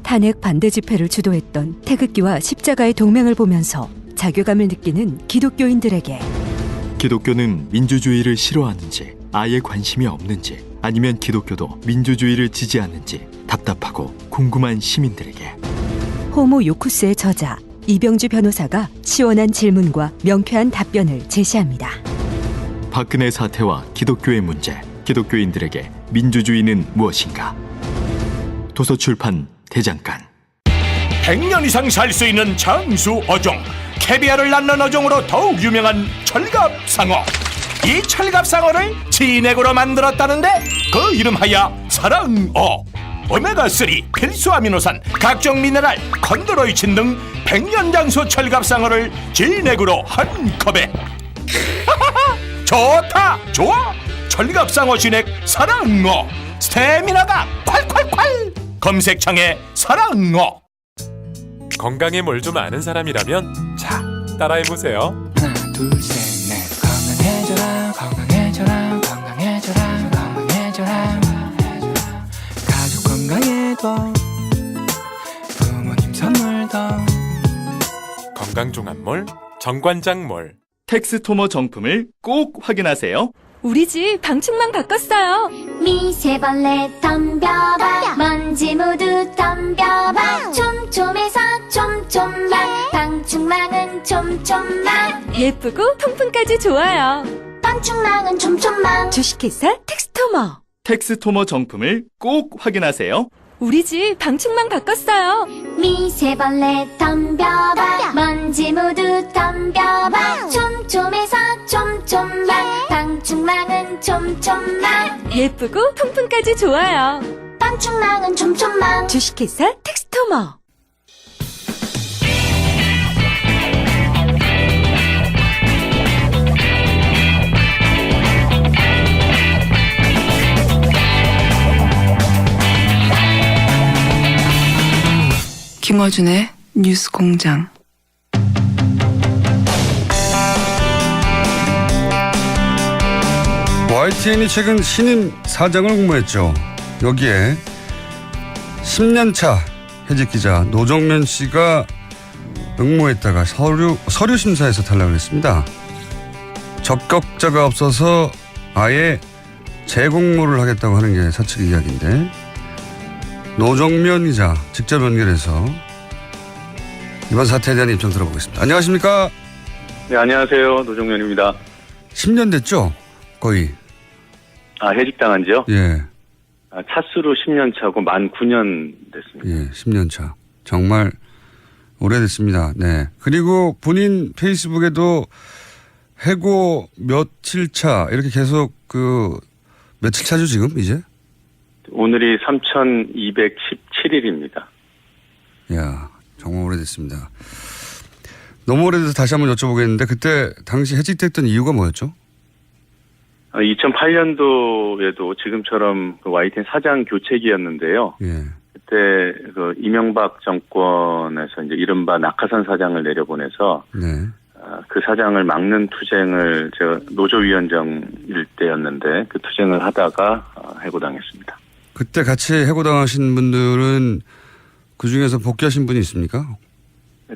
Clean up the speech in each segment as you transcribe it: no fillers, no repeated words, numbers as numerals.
탄핵 반대 집회를 주도했던 태극기와 십자가의 동맹을 보면서 자괴감을 느끼는 기독교인들에게 기독교는 민주주의를 싫어하는지, 아예 관심이 없는지, 아니면 기독교도 민주주의를 지지하는지 답답하고 궁금한 시민들에게 호모 요쿠스의 저자 이병주 변호사가 시원한 질문과 명쾌한 답변을 제시합니다. 박근혜 사태와 기독교의 문제, 기독교인들에게 민주주의는 무엇인가? 도서출판 대장간. 100년 이상 살 수 있는 장수 어종, 캐비아를 낳는 어종으로 더욱 유명한 철갑상어. 이 철갑상어를 진액으로 만들었다는데 그 이름하여 사랑어. 오메가3, 필수 아미노산, 각종 미네랄, 컨드로이친 등 100년 장수 철갑상어를 진액으로 한 컵에 좋다 좋아. 철갑상어 진액 사랑어. 스태미나가 콸콸콸. 검색창에 사랑어. 건강에 뭘 좀 아는 사람이라면 자, 따라해보세요. 하나 둘셋넷 건강해져라 건강해져라 건강해져라 건강해져라 가족 건강에도 부모님 선물도 건강종합몰 정관장몰. 텍스토머 정품을 꼭 확인하세요. 우리 집 방충망 바꿨어요. 미세벌레 덤벼봐 먼지 모두 덤벼봐 촘촘해서 촘촘만 방충망은 촘촘만 예쁘고 통풍까지 좋아요. 방충망은 촘촘만 주식회사 텍스토머. 텍스토머 정품을 꼭 확인하세요. 우리 집 방충망 바꿨어요. 미세벌레 덤벼봐 먼지 모두 덤벼봐 촘촘해서 촘촘만 방충망은 촘촘만 예쁘고 통풍까지 좋아요. 방충망은 촘촘만 주식회사 텍스토머. 김어준의 뉴스공장. YTN이 최근 신임 사장을 공모했죠. 여기에 10년차 해직 기자 노정면 씨가 응모했다가 서류 심사에서 탈락을 했습니다. 적격자가 없어서 아예 재공모를 하겠다고 하는 게 사측의 이야기인데, 노정면 기자 직접 연결해서 이번 사태에 대한 입장 들어보겠습니다. 안녕하십니까? 네, 안녕하세요. 노정면입니다. 10년 됐죠? 거의. 해직당한 지요? 예. 차수로 10년 차고 만 9년 됐습니다. 예, 10년 차. 정말 오래됐습니다. 네. 그리고 본인 페이스북에도 해고 며칠 차 이렇게 계속 며칠 차죠 지금 이제? 오늘이 3217일입니다. 이야, 정말 오래됐습니다. 너무 오래돼서 다시 한번 여쭤보겠는데, 그때 당시 해직됐던 이유가 뭐였죠? 2008년도에도 지금처럼 YTN 사장 교체기였는데요. 예. 그때 이명박 정권에서 이제 이른바 낙하산 사장을 내려보내서 네. 그 사장을 막는 투쟁을 제가 노조위원장일 때였는데 그 투쟁을 하다가 해고당했습니다. 그때 같이 해고당하신 분들은 그 중에서 복귀하신 분이 있습니까?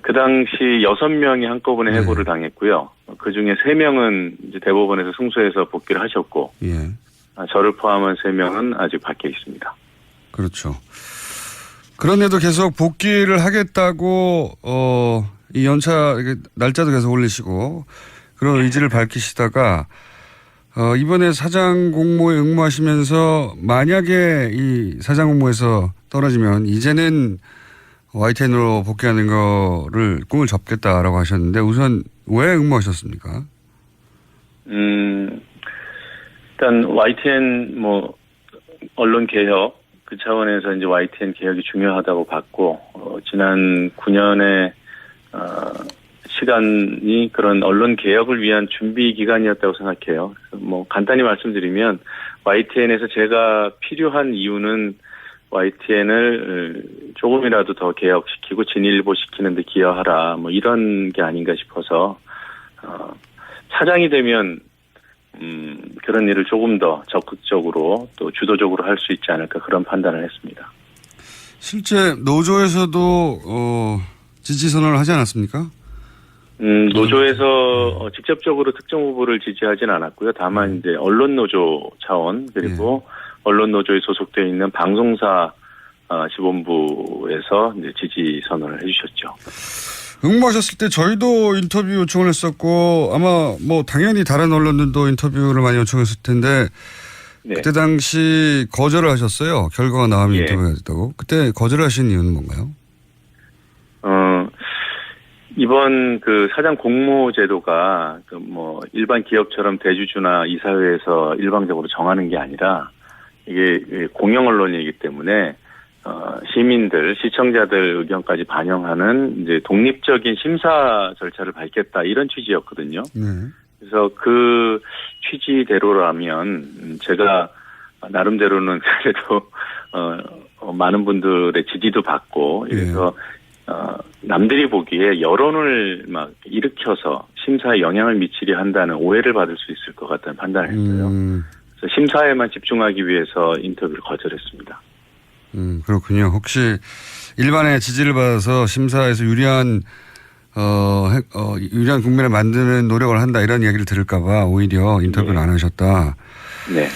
그 당시 6명이 한꺼번에 해고를 당했고요. 그 중에 3명은 이제 대법원에서 승소해서 복귀를 하셨고, 예. 저를 포함한 3명은 아직 밖에 있습니다. 그렇죠. 그런데도 계속 복귀를 하겠다고, 이 연차, 날짜도 계속 올리시고, 그런 의지를 밝히시다가, 이번에 사장 공모에 응모하시면서 만약에 이 사장 공모에서 떨어지면 이제는 YTN으로 복귀하는 거를 꿈을 접겠다라고 하셨는데, 우선 왜 응모하셨습니까? 일단 YTN 언론 개혁 그 차원에서 이제 YTN 개혁이 중요하다고 봤고, 지난 9년의 시간이 그런 언론 개혁을 위한 준비 기간이었다고 생각해요. 그래서 간단히 말씀드리면 YTN에서 제가 필요한 이유는 YTN을 조금이라도 더 개혁시키고 진일보시키는 데 기여하라, 이런 게 아닌가 싶어서 사장이 되면 그런 일을 조금 더 적극적으로 또 주도적으로 할 수 있지 않을까, 그런 판단을 했습니다. 실제 노조에서도 지지 선언을 하지 않았습니까? 노조에서 직접적으로 특정 후보를 지지하진 않았고요. 다만 이제 언론 노조 차원 그리고 언론 노조에 소속되어 있는 방송사 지본부에서 이제 지지 선언을 해주셨죠. 응모하셨을 때 저희도 인터뷰 요청을 했었고 아마 뭐 당연히 다른 언론들도 인터뷰를 많이 요청했을 텐데 네. 그때 당시 거절을 하셨어요. 결과가 나오면 인터뷰가 됐다고. 그때 거절하신 이유는 뭔가요? 이번 그 사장 공모 제도가 그 뭐 일반 기업처럼 대주주나 이사회에서 일방적으로 정하는 게 아니라 이게 공영 언론이기 때문에 시민들, 시청자들 의견까지 반영하는 이제 독립적인 심사 절차를 밟겠다 이런 취지였거든요. 그래서 그 취지대로라면 제가 나름대로는 그래도 많은 분들의 지지도 받고 이래서 남들이 보기에 여론을 막 일으켜서 심사에 영향을 미치려 한다는 오해를 받을 수 있을 것 같다는 판단을 했어요. 그래서 심사에만 집중하기 위해서 인터뷰를 거절했습니다. 그렇군요. 혹시 일반의 지지를 받아서 심사에서 유리한 국면을 만드는 노력을 한다 이런 이야기를 들을까봐 오히려 인터뷰를 안 하셨다. 네.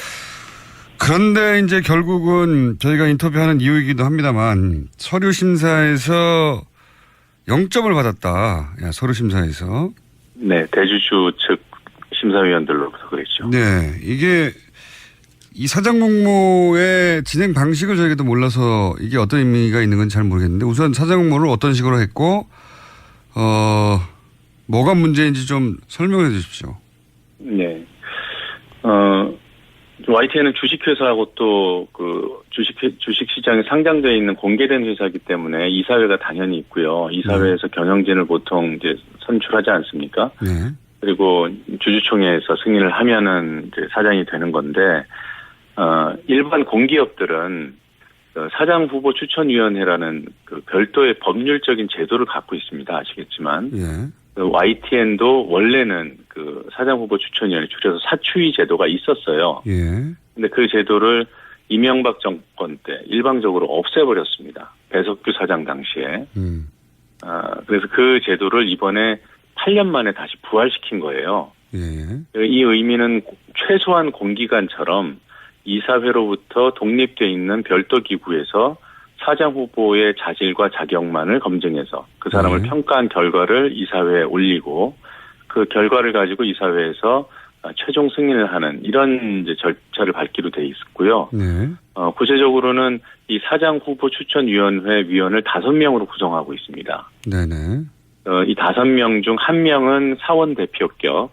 그런데 이제 결국은 저희가 인터뷰하는 이유이기도 합니다만 서류 심사에서 0점을 받았다. 서류 심사에서. 네, 대주주 측 심사위원들로부터 그랬죠. 네, 이게 이 사장 공모의 진행 방식을 저희가 몰라서 이게 어떤 의미가 있는 건 잘 모르겠는데 우선 사장 공모를 어떤 식으로 했고 뭐가 문제인지 좀 설명해 주십시오. 네. YTN은 주식회사하고 또 그 주식시장에 상장되어 있는 공개된 회사이기 때문에 이사회가 당연히 있고요. 이사회에서 경영진을 보통 이제 선출하지 않습니까? 네. 그리고 주주총회에서 승인을 하면은 이제 사장이 되는 건데, 일반 공기업들은 사장 후보 추천위원회라는 그 별도의 법률적인 제도를 갖고 있습니다. 아시겠지만. YTN도 원래는 그 사장 후보 추천위원회 줄여서 사추위 제도가 있었어요. 근데 그 제도를 이명박 정권 때 일방적으로 없애버렸습니다. 배석규 사장 당시에. 그래서 그 제도를 이번에 8년 만에 다시 부활시킨 거예요. 이 의미는 최소한 공기관처럼 이사회로부터 독립되어 있는 별도 기구에서 사장 후보의 자질과 자격만을 검증해서 그 사람을 평가한 결과를 이사회에 올리고 그 결과를 가지고 이사회에서 최종 승인을 하는 이런 이제 절차를 밟기로 돼 있었고요. 구체적으로는 이 사장 후보 추천위원회 위원을 5명으로 구성하고 있습니다. 이 5명 중 1명은 사원 대표격,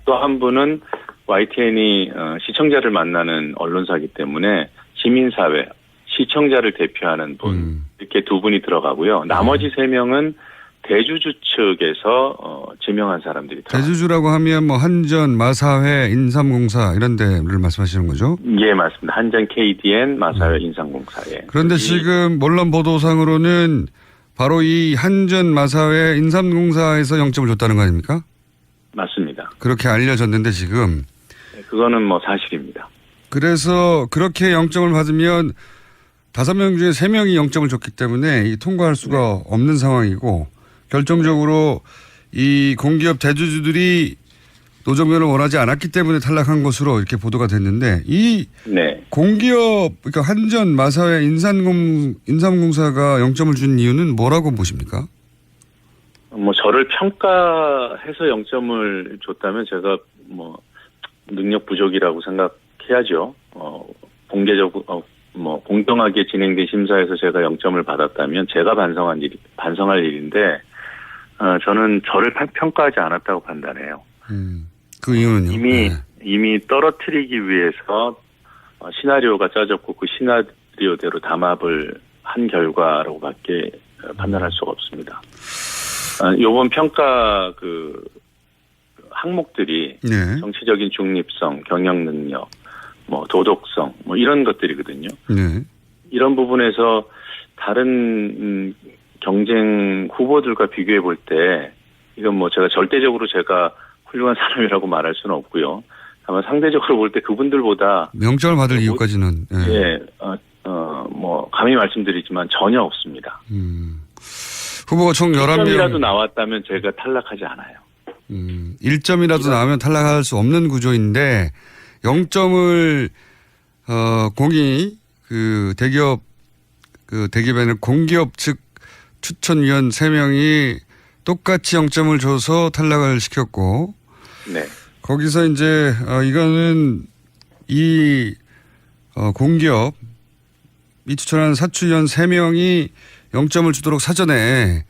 또 한 분은 YTN이 시청자를 만나는 언론사이기 때문에 시민사회, 시청자를 대표하는 분, 이렇게 2분이 들어가고요. 나머지 3명은 대주주 측에서 지명한 사람들이 들어가요. 대주주라고 하면 뭐 한전, 마사회, 인삼공사 이런 데를 말씀하시는 거죠? 예, 맞습니다. 한전, KDN, 마사회, 인삼공사에. 그런데 지금 언론 보도상으로는 바로 이 한전, 마사회, 인삼공사에서 0점을 줬다는 거 아닙니까? 맞습니다. 그렇게 알려졌는데 지금. 그거는 뭐 사실입니다. 그래서 그렇게 0점을 받으면 5명 중에 3명이 0점을 줬기 때문에 이 통과할 수가 없는 상황이고 결정적으로 이 공기업 대주주들이 노조면을 원하지 않았기 때문에 탈락한 것으로 이렇게 보도가 됐는데 이 공기업 그러니까 한전, 마사회, 인삼공사가 0점을 준 이유는 뭐라고 보십니까? 뭐 저를 평가해서 0점을 줬다면 제가 뭐 능력 부족이라고 생각해야죠. 공개적으로 뭐 공정하게 진행된 심사에서 제가 0점을 받았다면 제가 반성할 일인데 저는 저를 평가하지 않았다고 판단해요. 그 이유는요? 이미 떨어뜨리기 위해서 시나리오가 짜졌고 그 시나리오대로 담합을 한 결과라고밖에 판단할 수가 없습니다. 요번 평가 그 항목들이 정치적인 중립성, 경영 능력, 뭐 도덕성, 뭐 이런 것들이거든요. 이런 부분에서 다른 경쟁 후보들과 비교해 볼 때 이건 뭐 제가 절대적으로 제가 훌륭한 사람이라고 말할 수는 없고요. 다만 상대적으로 볼 때 그분들보다 0점을 받을 이유까지는 뭐 감히 말씀드리지만 전혀 없습니다. 후보가 총 11명. 1점이라도 나왔다면 제가 탈락하지 않아요. 1점이라도 나오면 탈락할 수 없는 구조인데 0점을 공이 그 대기업에는 공기업 측 추천위원 3명이 똑같이 0점을 줘서 탈락을 시켰고 네. 거기서 이제 이거는 이 공기업 이 추천한 사추위원 3명이 0점을 주도록 사전에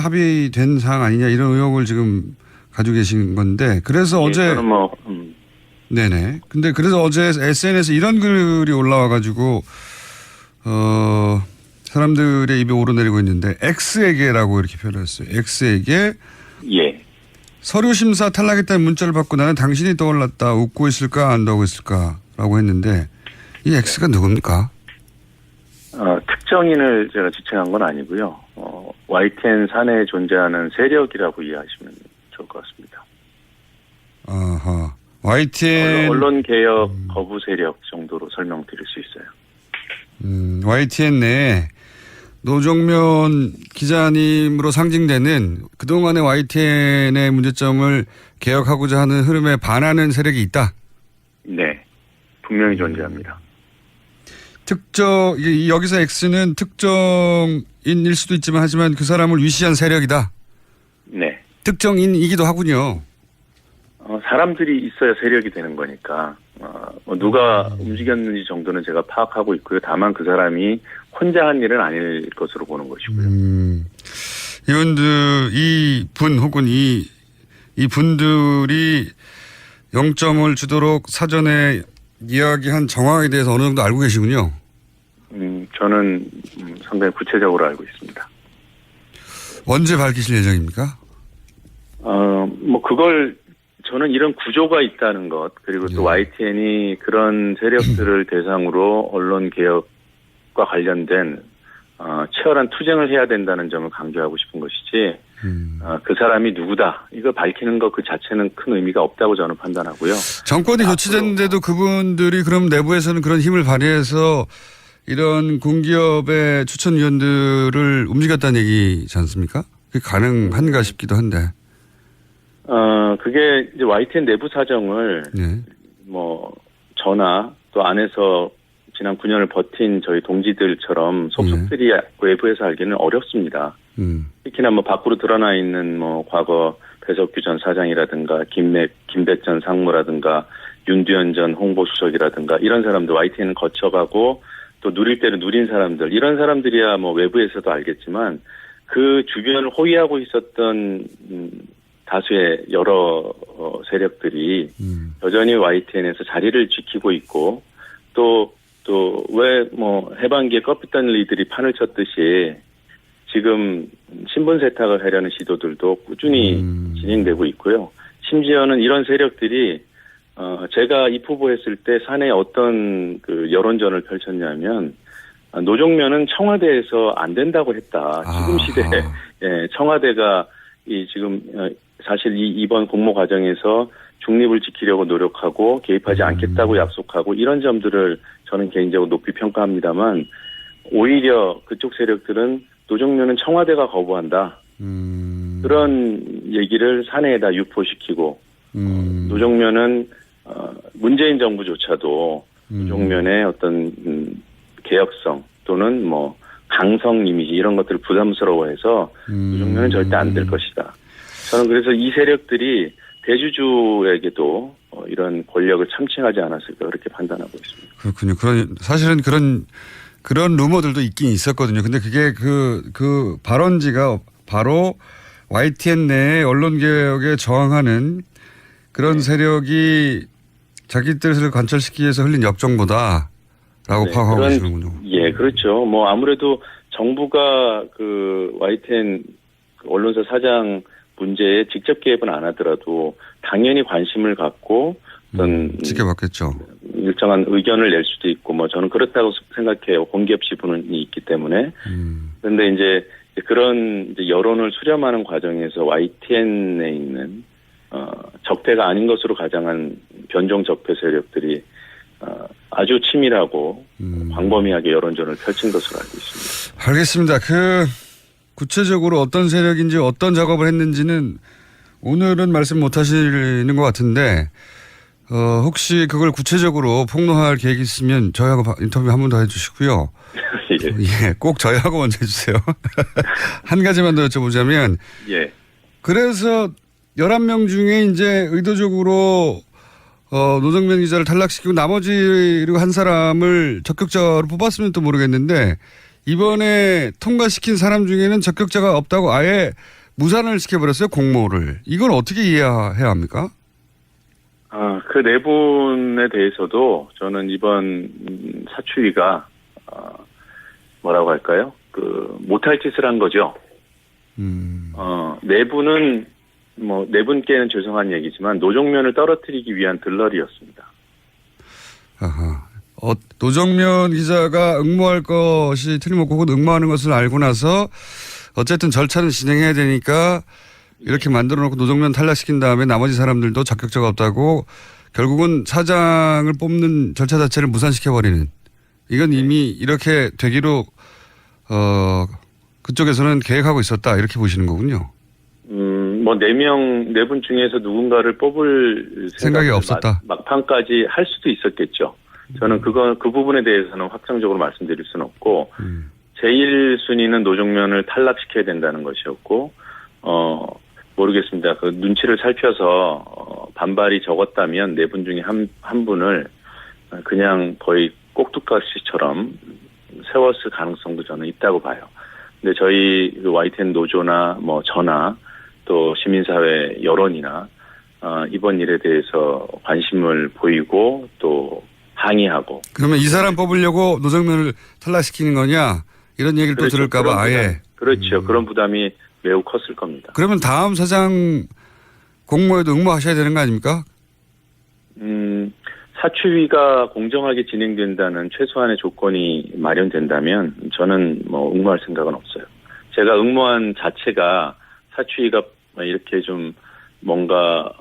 합의된 사항 아니냐 이런 의혹을 지금 가지고 계신 건데 그래서 어제 저는 뭐 네네. 근데 그래서 어제 SNS에 이런 글이 올라와 가지고 사람들의 입에 오르내리고 있는데 X에게라고 이렇게 표현했어요. X에게 서류 심사 탈락했다는 문자를 받고 나는 당신이 떠올랐다. 웃고 있을까 안 웃고 있을까라고 했는데 이 X가 누굽니까? 특정인을 제가 지칭한 건 아니고요. YTN 사내에 존재하는 세력이라고 이해하시면 좋을 것 같습니다. 아하. YTN 언론 개혁 거부 세력 정도로 설명드릴 수 있어요. YTN 내에 노종면 기자님으로 상징되는 그동안의 YTN의 문제점을 개혁하고자 하는 흐름에 반하는 세력이 있다. 네, 분명히 존재합니다. 여기서 X는 특정인일 수도 있지만 하지만 그 사람을 위시한 세력이다. 네. 특정인이기도 하군요. 사람들이 있어야 세력이 되는 거니까 누가 움직였는지 정도는 제가 파악하고 있고요. 다만 그 사람이 혼자 한 일은 아닐 것으로 보는 것이고요. 이분 혹은 이 분들이 0점을 주도록 사전에 이야기한 정황에 대해서 어느 정도 알고 계시군요. 저는 상당히 구체적으로 알고 있습니다. 언제 밝히실 예정입니까? 뭐 그걸 저는 이런 구조가 있다는 것 그리고 또 YTN이 그런 세력들을 대상으로 언론 개혁과 관련된 치열한 투쟁을 해야 된다는 점을 강조하고 싶은 것이지 그 사람이 누구다 이거 밝히는 것 그 자체는 큰 의미가 없다고 저는 판단하고요. 정권이 교체됐는데도 그분들이 그럼 내부에서는 그런 힘을 발휘해서 이런 공기업의 추천위원들을 움직였다는 얘기지 않습니까? 그게 가능한가 싶기도 한데. 그게 이제 YTN 내부 사정을 뭐 저나 또 안에서 지난 9년을 버틴 저희 동지들처럼 속속들이 외부에서 알기는 어렵습니다. 특히나 뭐 밖으로 드러나 있는 뭐 과거 배석규 전 사장이라든가 김백전 상무라든가 윤두현 전 홍보수석이라든가 이런 사람들 YTN은 거쳐가고 또 누릴 때는 누린 사람들 이런 사람들이야 뭐 외부에서도 알겠지만 그 주변을 호위하고 있었던 다수의 여러 세력들이 여전히 YTN에서 자리를 지키고 있고 또 왜 뭐 해방기에 껍깃단 이들이 판을 쳤듯이 지금 신분 세탁을 하려는 시도들도 꾸준히 진행되고 있고요. 심지어는 이런 세력들이 제가 입후보했을 때 사내에 어떤 그 여론전을 펼쳤냐면 노종면은 청와대에서 안 된다고 했다. 지금 시대에 청와대가 지금 사실 이번 공모 과정에서 중립을 지키려고 노력하고 개입하지 않겠다고 약속하고 이런 점들을 저는 개인적으로 높이 평가합니다만 오히려 그쪽 세력들은 노종면은 청와대가 거부한다. 그런 얘기를 사내에다 유포시키고 노종면은 문재인 정부조차도 노종면의 어떤 개혁성 또는 뭐 강성 이미지 이런 것들을 부담스러워해서 노종면은 절대 안 될 것이다. 저는 그래서 이 세력들이 대주주에게도 이런 권력을 참칭하지 않았을까 그렇게 판단하고 있습니다. 그렇군요. 사실은 그런 루머들도 있긴 있었거든요. 근데 그게 그 발언지가 바로 YTN 내에 언론개혁에 저항하는 그런 세력이 자기 뜻을 관철시키기 위해서 흘린 역정보다라고 파악하고 계시는군요. 예, 그렇죠. 뭐 아무래도 정부가 그 YTN 언론사 사장 문제에 직접 개입은 안 하더라도 당연히 관심을 갖고 어떤 지켜봤겠죠. 일정한 의견을 낼 수도 있고 뭐 저는 그렇다고 생각해요. 공기업 지분이 있기 때문에. 그런데 이제 그런 이제 여론을 수렴하는 과정에서 YTN에 있는 적폐가 아닌 것으로 가장한 변종 적폐 세력들이 아주 치밀하고 광범위하게 여론전을 펼친 것으로 알고 있습니다. 알겠습니다. 구체적으로 어떤 세력인지 어떤 작업을 했는지는 오늘은 말씀 못 하시는 것 같은데, 혹시 그걸 구체적으로 폭로할 계획이 있으면 저희하고 인터뷰 한 번 더 해주시고요. 예, 꼭 저희하고 먼저 해주세요. 한 가지만 더 여쭤보자면, 예. 그래서 11명 중에 이제 의도적으로 노정면 기자를 탈락시키고 나머지 그리고 한 사람을 적격자로 뽑았으면 또 모르겠는데, 이번에 통과시킨 사람 중에는 적격자가 없다고 아예 무산을 시켜버렸어요, 공모를. 이건 어떻게 이해해야 합니까? 그 네 분에 대해서도 저는 이번 사추위가, 뭐라고 할까요? 못할 짓을 한 거죠. 네 분은, 네 분께는 죄송한 얘기지만 노정면을 떨어뜨리기 위한 들러리였습니다. 아하. 노정면 기자가 응모할 것이 틀림없고 혹은 응모하는 것을 알고 나서 어쨌든 절차는 진행해야 되니까 이렇게 만들어 놓고 노정면 탈락시킨 다음에 나머지 사람들도 적격자가 없다고 결국은 사장을 뽑는 절차 자체를 무산시켜버리는, 이건 이미 이렇게 되기로 그쪽에서는 계획하고 있었다, 이렇게 보시는 거군요. 네 분 중에서 누군가를 뽑을 생각이 없었다. 막판까지 할 수도 있었겠죠. 저는 그 부분에 대해서는 확정적으로 말씀드릴 수는 없고, 제1순위는 노정면을 탈락시켜야 된다는 것이었고, 모르겠습니다. 그 눈치를 살펴서 반발이 적었다면 네 분 중에 한 분을 그냥 거의 꼭두각시처럼 세웠을 가능성도 저는 있다고 봐요. 근데 저희 YTN 노조나 저나 또 시민사회 여론이나 이번 일에 대해서 관심을 보이고 또 항의하고. 그러면 이 사람 뽑으려고 노정면을 탈락시키는 거냐, 이런 얘기를 그렇죠. 또 들을까봐 아예. 그렇죠. 그런 부담이 매우 컸을 겁니다. 그러면 다음 사장 공모에도 응모하셔야 되는 거 아닙니까? 사추위가 공정하게 진행된다는 최소한의 조건이 마련된다면 저는 응모할 생각은 없어요. 제가 응모한 자체가 사추위가 이렇게 좀 뭔가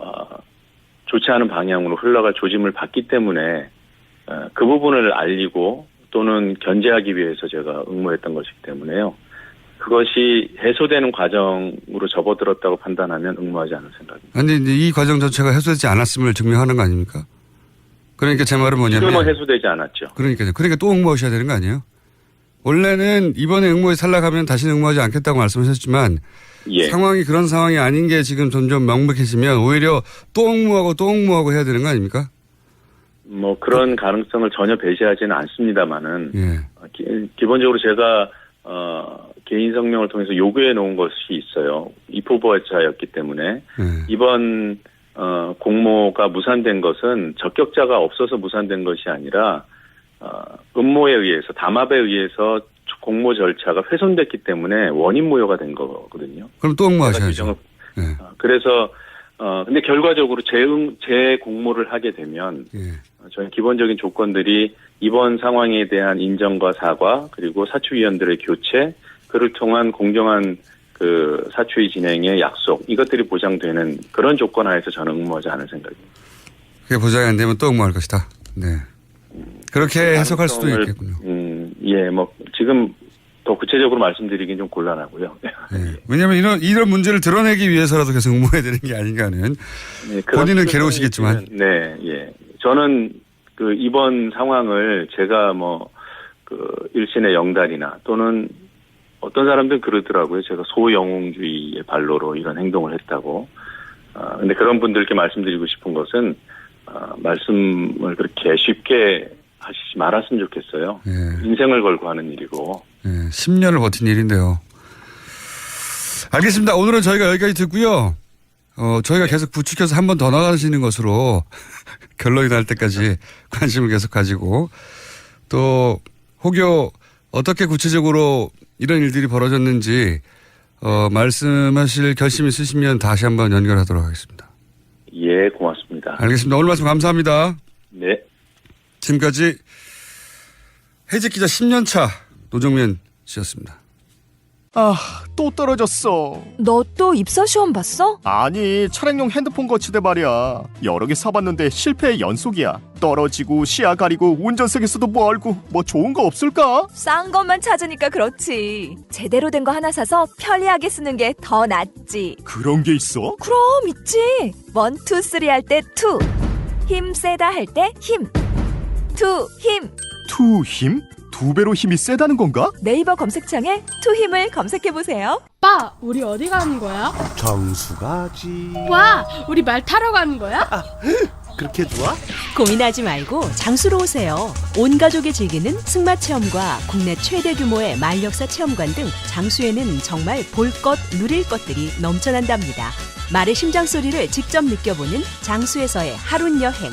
좋지 않은 방향으로 흘러갈 조짐을 봤기 때문에 그 부분을 알리고 또는 견제하기 위해서 제가 응모했던 것이기 때문에요. 그것이 해소되는 과정으로 접어들었다고 판단하면 응모하지 않을 생각입니다. 아니, 이 과정 자체가 해소되지 않았음을 증명하는 거 아닙니까? 그러니까 제 말은 뭐냐면. 지금은 해소되지 않았죠. 그러니까 또 응모하셔야 되는 거 아니에요? 원래는 이번에 응모에 탈락하면 다시는 응모하지 않겠다고 말씀하셨지만, 예. 상황이 그런 상황이 아닌 게 지금 점점 명백해지면 오히려 또 응모하고 해야 되는 거 아닙니까? 그런 가능성을 전혀 배제하지는 않습니다만은, 예. 기본적으로 제가, 개인 성명을 통해서 요구해 놓은 것이 있어요. 입후보자였기 때문에. 이번, 공모가 무산된 것은 적격자가 없어서 무산된 것이 아니라, 음모에 의해서, 담합에 의해서 공모 절차가 훼손됐기 때문에 원인 무효가 된 거거든요. 그럼 또 응모하셔야죠. 그래서, 근데 결과적으로 재공모를 하게 되면, 저는 기본적인 조건들이 이번 상황에 대한 인정과 사과, 그리고 사추위원들의 교체, 그를 통한 공정한 사추위 진행의 약속, 이것들이 보장되는 그런 조건 하에서 저는 응모하지 않을 생각입니다. 그게 보장이 안 되면 또 응모할 것이다. 네. 그렇게 해석할 수도 있겠군요. 예, 지금 더 구체적으로 말씀드리긴 좀 곤란하고요. 네. 왜냐하면 이런 문제를 드러내기 위해서라도 계속 응모해야 되는 게 아닌가는. 네, 본인은 괴로우시겠지만. 네, 예. 저는 이번 상황을 제가 일신의 영달이나 또는 어떤 사람들은 그러더라고요. 제가 소영웅주의의 발로로 이런 행동을 했다고. 근데 그런 분들께 말씀드리고 싶은 것은, 말씀을 그렇게 쉽게 하시지 말았으면 좋겠어요. 예. 인생을 걸고 하는 일이고. 예, 10년을 버틴 일인데요. 알겠습니다. 오늘은 저희가 여기까지 듣고요. 저희가 계속 부추겨서 한 번 더 나가시는 것으로 결론이 날 때까지 관심을 계속 가지고, 또 혹여 어떻게 구체적으로 이런 일들이 벌어졌는지 말씀하실 결심이 있으시면 다시 한번 연결하도록 하겠습니다. 예, 고맙습니다. 알겠습니다. 오늘 말씀 감사합니다. 네. 지금까지 해직 기자 10년 차 노정면 씨였습니다. 또 떨어졌어. 너 또 입사 시험 봤어? 아니, 차량용 핸드폰 거치대 말이야. 여러 개 사봤는데 실패의 연속이야. 떨어지고 시야 가리고 운전석에서도 멀고 뭐 좋은 거 없을까? 싼 것만 찾으니까 그렇지. 제대로 된 거 하나 사서 편리하게 쓰는 게 더 낫지. 그런 게 있어? 그럼 있지. 1, 2, 3 할 때 2. 힘 세다 할 때 힘. 2 힘. 투 힘? 2배로 힘이 세다는 건가? 네이버 검색창에 2 힘을 검색해 보세요. 오빠, 우리 어디 가는 거야? 정수 가지. 와, 우리 말 타러 가는 거야? 그렇게 좋아? 고민하지 말고 장수로 오세요. 온 가족이 즐기는 승마 체험과 국내 최대 규모의 말역사 체험관 등 장수에는 정말 볼 것, 누릴 것들이 넘쳐난답니다. 말의 심장 소리를 직접 느껴보는 장수에서의 하룬 여행.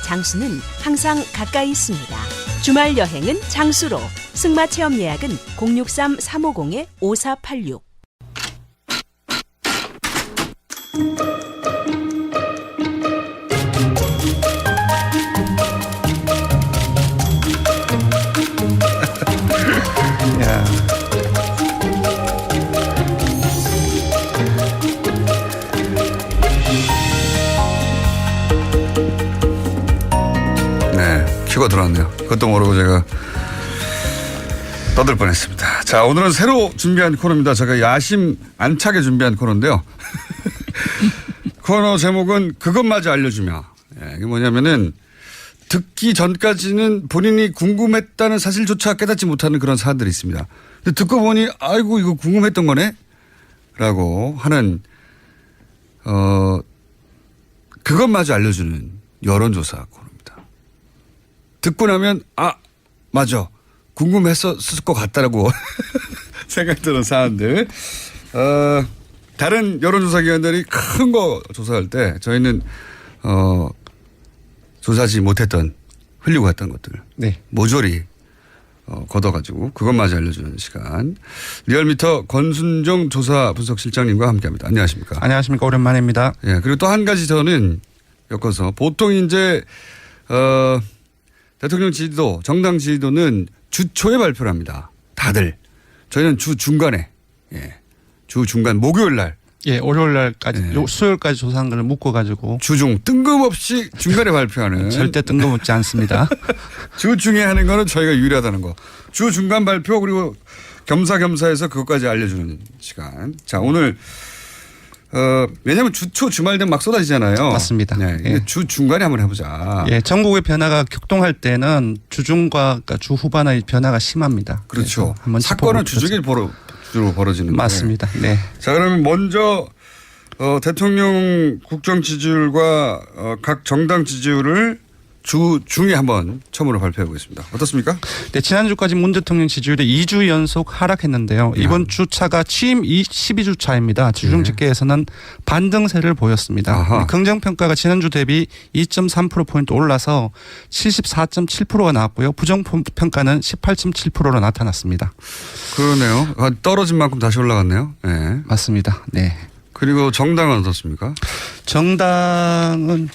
장수는 항상 가까이 있습니다. 주말 여행은 장수로. 승마 체험 예약은 063-350-5486. 야. 네, 큐가 들어왔네요. 그것도 모르고 제가 떠들 뻔했습니다. 자, 오늘은 새로 준비한 코너입니다. 제가 야심 안 차게 준비한 코너인데요. 코너 제목은 그것마저 알려주며. 예, 이게 뭐냐면은 듣기 전까지는 본인이 궁금했다는 사실조차 깨닫지 못하는 그런 사안들이 있습니다. 근데 듣고 보니 아이고 이거 궁금했던 거네? 라고 하는 그것마저 알려주는 여론조사 코너입니다. 듣고 나면 맞아. 궁금했었을 것 같다라고 생각이 드는 사안들. 다른 여론조사 기관들이 큰 거 조사할 때 저희는 조사하지 못했던 흘리고 갔던 것들 모조리 걷어가지고 그것마저 알려주는 시간. 리얼미터 권순정 조사 분석실장님과 함께합니다. 안녕하십니까? 안녕하십니까? 오랜만입니다. 예, 그리고 또 한 가지 저는 엮어서 보통 이제 대통령 지지도, 정당 지지도는 주 초에 발표를 합니다. 다들. 저희는 주 중간에, 주 중간 목요일 날. 예, 월요일 날까지, 수요일까지 조사한 걸 묶어가지고. 주중, 뜬금없이 중간에 발표하는. 절대 뜬금없지 않습니다. 주 중에 하는 거는 저희가 유리하다는 거. 주 중간 발표 그리고 겸사겸사해서 그것까지 알려주는 시간. 자, 오늘, 왜냐면 주초 주말 되면 막 쏟아지잖아요. 맞습니다. 네, 예. 주 중간에 한번 해보자. 예, 전국의 변화가 격동할 때는 주중과 그러니까 주 후반의 변화가 심합니다. 그렇죠. 사건은 주중에 주로 벌어지는 맞습니다. 네. 자, 그러면 먼저 대통령 국정 지지율과 각 정당 지지율을 주 중에 한번 처음으로 발표해 보겠습니다. 어떻습니까? 네, 지난주까지 문 대통령 지지율이 2주 연속 하락했는데요. 이번 주차가 취임 12주차입니다. 주중 집계에서는 반등세를 보였습니다. 긍정평가가 지난주 대비 2.3%포인트 올라서 74.7%가 나왔고요. 부정평가는 18.7%로 나타났습니다. 그러네요. 떨어진 만큼 다시 올라갔네요. 네. 맞습니다. 네. 그리고 정당은 어떻습니까? 정당은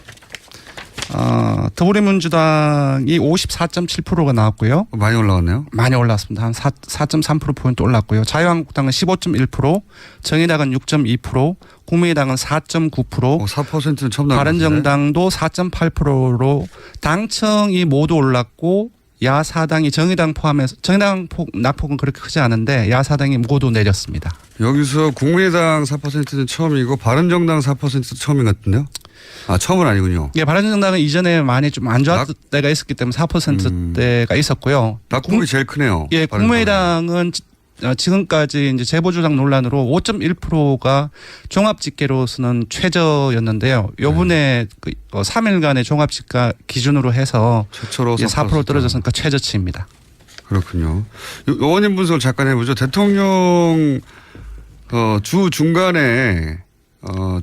더불어민주당이 54.7%가 나왔고요. 많이 올라갔네요. 많이 올랐습니다. 한 4.3%포인트 올랐고요. 자유한국당은 15.1%, 정의당은 6.2%, 국민의당은 4.9%, 4%는 처음 나왔는데. 바른정당도 4.8%로 당청이 모두 올랐고 야사당이 정의당 포함해서 정의당 낙폭은 그렇게 크지 않은데 야사당이 모두 내렸습니다. 여기서 국민의당 4%는 처음이고 바른정당 4%도 처음인 것 같은데요? 처음은 아니군요. 예, 바른정당은 이전에 많이 좀 안 좋았을 때가 있었기 때문에 4%대가 있었고요. 낙폭이 제일 크네요. 예, 국민의당은 지금까지 이제 재보조장 논란으로 5.1%가 종합집계로서는 최저였는데요. 요번에 3일간의 종합집계 기준으로 해서 최초로 4% 떨어졌으니까 최저치입니다. 그렇군요. 원인 분석을 잠깐 해보죠. 대통령 주 중간에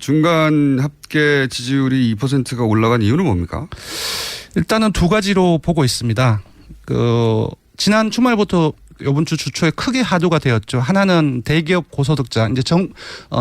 중간 합계 지지율이 2%가 올라간 이유는 뭡니까? 일단은 두 가지로 보고 있습니다. 지난 주말부터 이번 주 주초에 크게 화두가 되었죠. 하나는 대기업 고소득자. 이제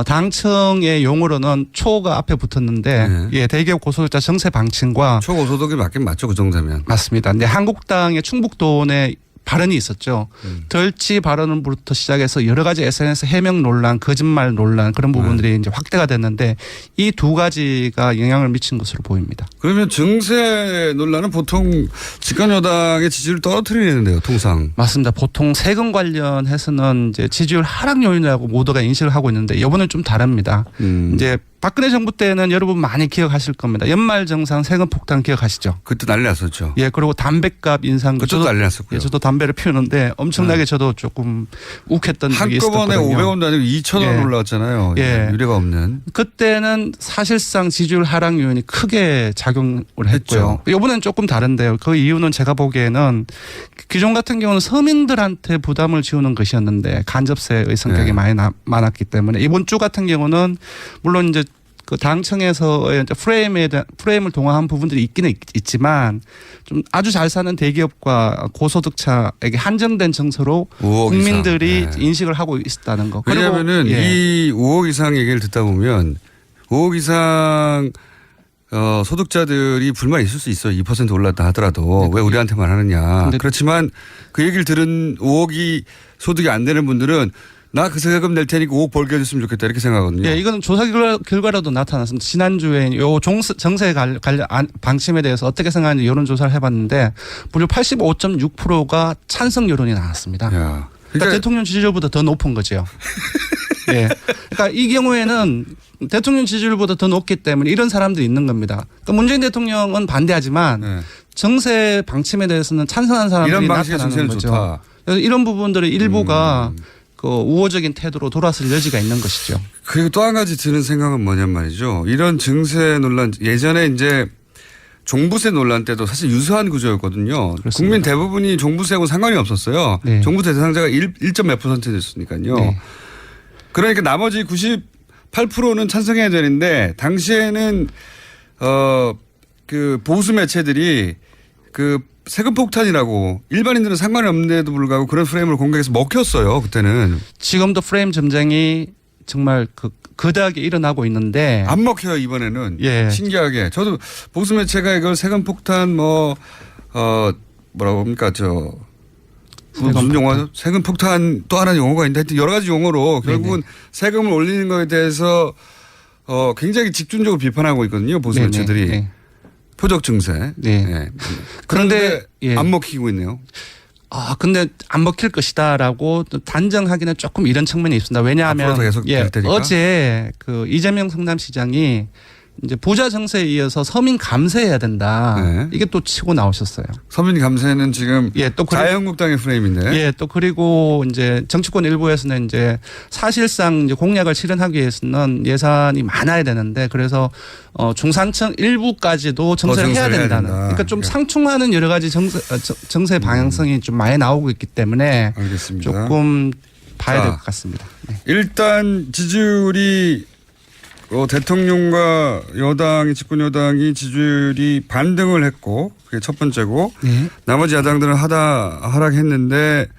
당청의 용어로는 초가 앞에 붙었는데, 예, 대기업 고소득자 정세 방침과 초고소득이 맞긴 맞죠, 그 정도면. 맞습니다. 근데 한국당의 충북도내 발언이 있었죠. 덜치 발언부터 시작해서 여러 가지 SNS 해명 논란, 거짓말 논란 그런 부분들이 이제 확대가 됐는데 이 두 가지가 영향을 미친 것으로 보입니다. 그러면 증세 논란은 보통 집권 여당의 지지율을 떨어뜨리는데요, 통상. 맞습니다. 보통 세금 관련해서는 이제 지지율 하락 요인이라고 모두가 인식을 하고 있는데 이번은 좀 다릅니다. 이제 박근혜 정부 때는 여러분 많이 기억하실 겁니다. 연말정산 세금 폭탄 기억하시죠? 그때 난리 났었죠. 예, 그리고 담배값 인상. 그때도 난리 났었고요. 예, 저도 담배를 피우는데 엄청나게 저도 조금 욱했던 적이 있었거든요. 한꺼번에 500원도 아니고 2,000원 예. 올라왔잖아요. 예. 유례가 없는. 그때는 사실상 지지율 하락 요인이 크게 작용을 했고요. 이번엔 조금 다른데요. 그 이유는 제가 보기에는 기존 같은 경우는 서민들한테 부담을 지우는 것이었는데 간접세의 성격이 많이 많았기 때문에 이번 주 같은 경우는 물론 이제 그 당청에서의 프레임을 동화한 부분들이 있기는 있지만 좀 아주 잘 사는 대기업과 고소득자에게 한정된 정서로 국민들이 인식을 하고 있다는 거. 왜냐하면은 이 5억 이상 얘기를 듣다 보면 5억 이상 소득자들이 불만이 있을 수 있어요. 2% 올랐다 하더라도 왜 우리한테만 하느냐. 그렇지만 그 얘기를 들은 5억이 소득이 안 되는 분들은 나 그 세금 낼 테니까 5억 벌게 해줬으면 좋겠다 이렇게 생각하거든요. 예, 이건 조사 결과로도 나타났습니다. 지난주에 요 정세 관련 방침에 대해서 어떻게 생각하는지 여론조사를 해봤는데 무려 85.6%가 찬성 여론이 나왔습니다. 그러니까 대통령 지지율보다 더 높은 거죠. 예. 그러니까 이 경우에는 대통령 지지율보다 더 높기 때문에 이런 사람들이 있는 겁니다. 그러니까 문재인 대통령은 반대하지만 정세 방침에 대해서는 찬성하는 사람들이 이런 방식의 나타나는 정세는 거죠. 좋다. 그래서 이런 부분들의 일부가 그 우호적인 태도로 돌아설 여지가 있는 것이죠. 그리고 또 한 가지 드는 생각은 뭐냔 말이죠. 이런 증세 논란 예전에 이제 종부세 논란 때도 사실 유사한 구조였거든요. 그렇습니다. 국민 대부분이 종부세하고 상관이 없었어요. 종부세 대상자가 1.몇% 됐으니까요. 그러니까 나머지 98%는 찬성해야 되는데 당시에는 그 보수 매체들이 그 세금 폭탄이라고 일반인들은 상관이 없는데도 불구하고 그런 프레임을 공격해서 먹혔어요. 그때는. 지금도 프레임 전쟁이 정말 거대하게 일어나고 있는데 안 먹혀요 이번에는. 예. 신기하게. 저도 보수 매체가 이걸 세금 폭탄 뭐라고 합니까 무슨 용어? 세금 폭탄 또 하나의 용어가 있는데 하여튼 여러 가지 용어로 결국은 세금을 올리는 거에 대해서 굉장히 집중적으로 비판하고 있거든요. 보수 매체들이. 표적 증세. 그런데 안 먹히고 있네요. 근데 안 먹힐 것이다라고 단정하기는 조금 이런 측면이 있습니다. 왜냐하면 어제 그 이재명 성남시장이 이제 부자 정세에 이어서 서민 감세해야 된다. 이게 또 치고 나오셨어요. 서민 감세는 지금 또 자유한국당의 프레임인데. 예, 또 그리고 이제 정치권 일부에서는 이제 사실상 이제 공약을 실현하기 위해서는 예산이 많아야 되는데 그래서 중산층 일부까지도 정세를 해야 된다는. 그러니까 좀 상충하는 여러 가지 정세 방향성이 좀 많이 나오고 있기 때문에 알겠습니다. 조금 봐야 될 것 같습니다. 일단 지지율이 대통령과 여당이 집권 여당이 지지율이 반등을 했고 그게 첫 번째고 나머지 야당들은 하락했는데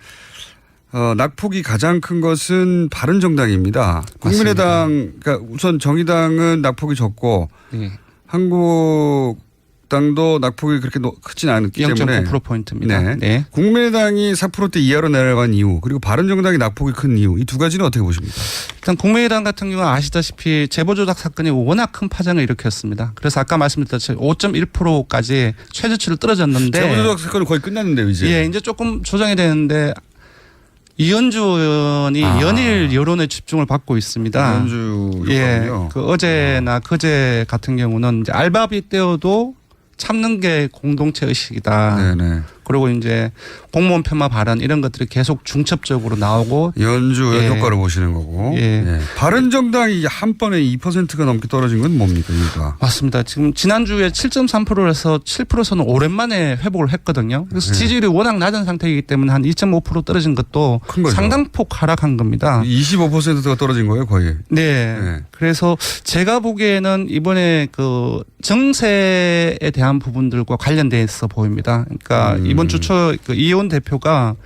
낙폭이 가장 큰 것은 바른정당입니다. 국민의당 그러니까 우선 정의당은 낙폭이 적고 한국당도 낙폭이 그렇게 크진 않기 때문에 0.9%포인트입니다. 국민의당이 4%대 이하로 내려간 이유 그리고 바른정당이 낙폭이 큰 이유 이 두 가지는 어떻게 보십니까? 일단 국민의당 같은 경우는 아시다시피 재보조작 사건이 워낙 큰 파장을 일으켰습니다. 그래서 아까 말씀드렸듯이 5.1%까지 최저치를 떨어졌는데 재보조작 사건은 거의 끝났는데요 이제. 예, 이제 조금 조정이 되는데 이현주 의원이 연일 여론의 집중을 받고 있습니다. 이현주 예, 그 어제나 그제 같은 경우는 이제 알바비 떼어도 참는 게 공동체 의식이다. 그리고 이제 공무원 폄하 발언 이런 것들이 계속 중첩적으로 나오고 연주의 효과를 보시는 거고. 바른정당이 한 번에 2%가 넘게 떨어진 건 뭡니까 이유가? 맞습니다. 지금 지난주에 7.3%에서 7%에서는 오랜만에 회복을 했거든요. 그래서 지지율이 워낙 낮은 상태이기 때문에 한 2.5% 떨어진 것도 상당폭 하락한 겁니다. 25%가 떨어진 거예요 거의. 그래서 제가 보기에는 이번에 그 정세에 대한 부분들과 관련돼서 보입니다. 그러니까 이번 주 초 그 이혜원 대표가